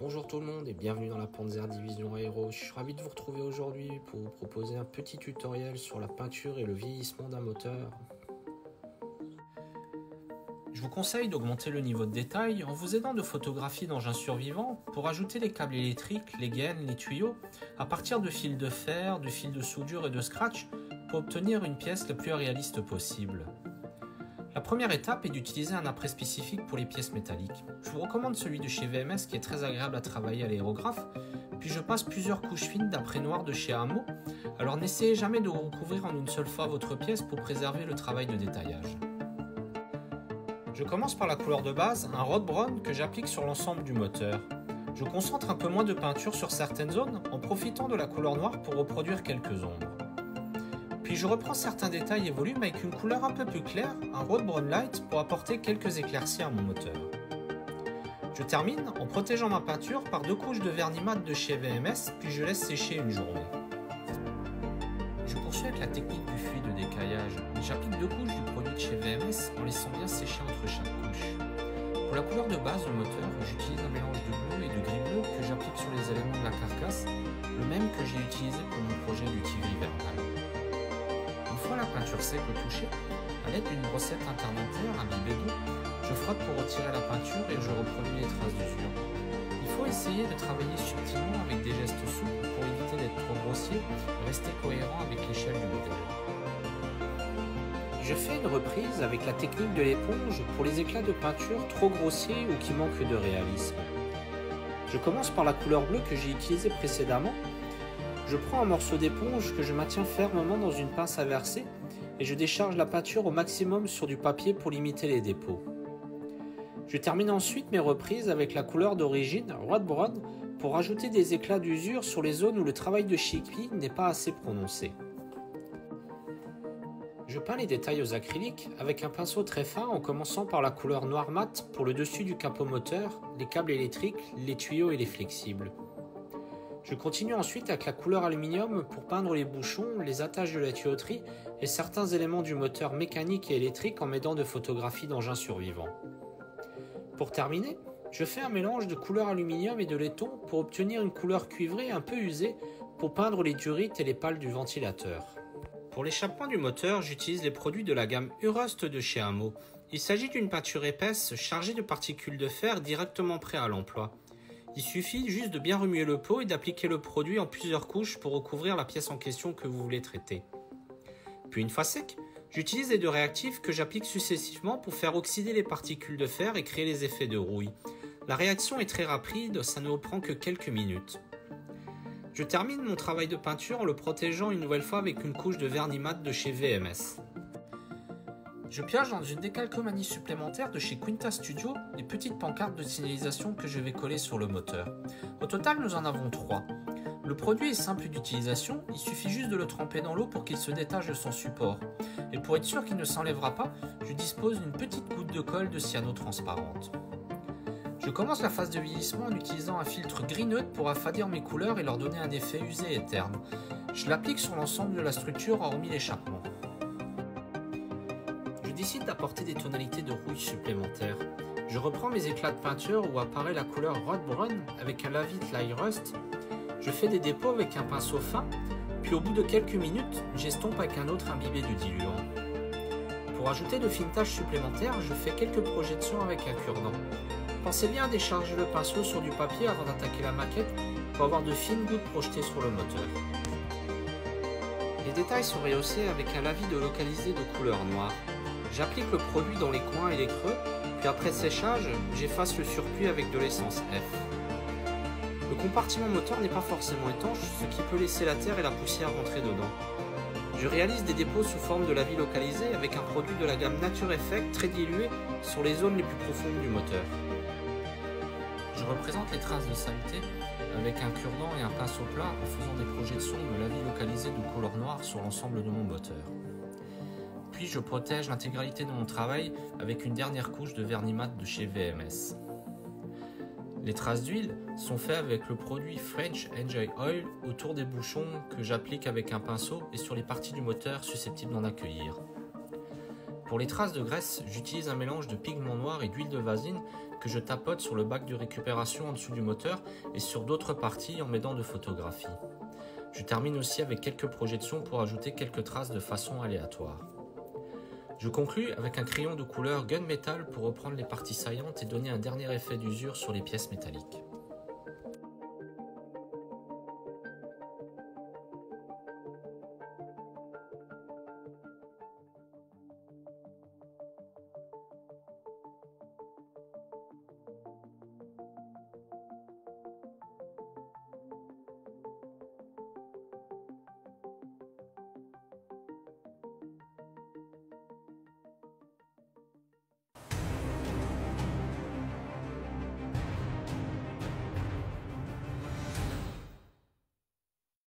Bonjour tout le monde et bienvenue dans la Panzer Division Aero. Je suis ravi de vous retrouver aujourd'hui pour vous proposer un petit tutoriel sur la peinture et le vieillissement d'un moteur. Je vous conseille d'augmenter le niveau de détail en vous aidant de photographies d'engins survivants pour ajouter les câbles électriques, les gaines, les tuyaux à partir de fils de fer, de fils de soudure et de scratch pour obtenir une pièce la plus réaliste possible. La première étape est d'utiliser un apprêt spécifique pour les pièces métalliques. Je vous recommande celui de chez VMS qui est très agréable à travailler à l'aérographe, puis je passe plusieurs couches fines d'apprêt noir de chez Hamo, alors n'essayez jamais de recouvrir en une seule fois votre pièce pour préserver le travail de détaillage. Je commence par la couleur de base, un rod brown que j'applique sur l'ensemble du moteur. Je concentre un peu moins de peinture sur certaines zones en profitant de la couleur noire pour reproduire quelques ombres. Puis je reprends certains détails et volumes avec une couleur un peu plus claire, un rod brown light pour apporter quelques éclaircies à mon moteur. Je termine en protégeant ma peinture par 2 couches de vernis mat de chez VMS, puis je laisse sécher une journée. Je poursuis avec la technique du fluide de décaillage. J'applique 2 couches du produit de chez VMS en laissant bien sécher entre chaque couche. Pour la couleur de base du moteur, j'utilise un mélange de bleu et de gris-bleu que j'applique sur les éléments de la carcasse, le même que j'ai utilisé pour mon projet du Tigre hivernal. Une fois la peinture sec au toucher, à l'aide d'une brossette intermédiaire imbibée d'eau, je frotte pour retirer la peinture et je reproduis les traces d'usure. Il faut essayer de travailler subtilement avec des gestes souples pour éviter d'être trop grossier et rester cohérent avec l'échelle du modèle. Je fais une reprise avec la technique de l'éponge pour les éclats de peinture trop grossiers ou qui manquent de réalisme. Je commence par la couleur bleue que j'ai utilisée précédemment. Je prends un morceau d'éponge que je maintiens fermement dans une pince à verser et je décharge la peinture au maximum sur du papier pour limiter les dépôts. Je termine ensuite mes reprises avec la couleur d'origine, rod brown, pour ajouter des éclats d'usure sur les zones où le travail de shaping n'est pas assez prononcé. Je peins les détails aux acryliques avec un pinceau très fin en commençant par la couleur noir mat pour le dessus du capot moteur, les câbles électriques, les tuyaux et les flexibles. Je continue ensuite avec la couleur aluminium pour peindre les bouchons, les attaches de la tuyauterie et certains éléments du moteur mécanique et électrique en m'aidant de photographies d'engins survivants. Pour terminer, je fais un mélange de couleur aluminium et de laiton pour obtenir une couleur cuivrée un peu usée pour peindre les durites et les pales du ventilateur. Pour l'échappement du moteur, j'utilise les produits de la gamme Urust de chez Hamo. Il s'agit d'une peinture épaisse chargée de particules de fer directement prêt à l'emploi. Il suffit juste de bien remuer le pot et d'appliquer le produit en plusieurs couches pour recouvrir la pièce en question que vous voulez traiter. Puis une fois sec, j'utilise les 2 réactifs que j'applique successivement pour faire oxyder les particules de fer et créer les effets de rouille. La réaction est très rapide, ça ne prend que quelques minutes. Je termine mon travail de peinture en le protégeant une nouvelle fois avec une couche de vernis mat de chez VMS. Je pioche dans une décalcomanie supplémentaire de chez Quinta Studio les petites pancartes de signalisation que je vais coller sur le moteur. Au total, nous en avons 3. Le produit est simple d'utilisation, il suffit juste de le tremper dans l'eau pour qu'il se détache de son support. Et pour être sûr qu'il ne s'enlèvera pas, je dispose d'une petite goutte de colle de cyano transparente. Je commence la phase de vieillissement en utilisant un filtre gris neutre pour affadir mes couleurs et leur donner un effet usé et terne. Je l'applique sur l'ensemble de la structure hormis l'échappement. Je décide d'apporter des tonalités de rouille supplémentaires. Je reprends mes éclats de peinture où apparaît la couleur rod brown avec un Lavit Light Rust. Je fais des dépôts avec un pinceau fin, puis au bout de quelques minutes, j'estompe avec un autre imbibé de diluant. Pour ajouter de fines taches supplémentaires, je fais quelques projections avec un cure-dent. Pensez bien à décharger le pinceau sur du papier avant d'attaquer la maquette pour avoir de fines gouttes projetées sur le moteur. Les détails sont rehaussés avec un Lavit de localisé de couleur noire. J'applique le produit dans les coins et les creux, puis après séchage, j'efface le surplus avec de l'essence F. Le compartiment moteur n'est pas forcément étanche, ce qui peut laisser la terre et la poussière rentrer dedans. Je réalise des dépôts sous forme de Lavit localisé avec un produit de la gamme Nature Effect très dilué sur les zones les plus profondes du moteur. Je représente les traces de saleté avec un cure-dent et un pinceau plat en faisant des projections de Lavit localisé de couleur noire sur l'ensemble de mon moteur. Puis je protège l'intégralité de mon travail avec une dernière couche de vernis mat de chez VMS. Les traces d'huile sont faites avec le produit French Enjoy Oil autour des bouchons que j'applique avec un pinceau et sur les parties du moteur susceptibles d'en accueillir. Pour les traces de graisse, j'utilise un mélange de pigment noir et d'huile de vasine que je tapote sur le bac de récupération en dessous du moteur et sur d'autres parties en m'aidant de photographies. Je termine aussi avec quelques projections pour ajouter quelques traces de façon aléatoire. Je conclus avec un crayon de couleur gunmetal pour reprendre les parties saillantes et donner un dernier effet d'usure sur les pièces métalliques.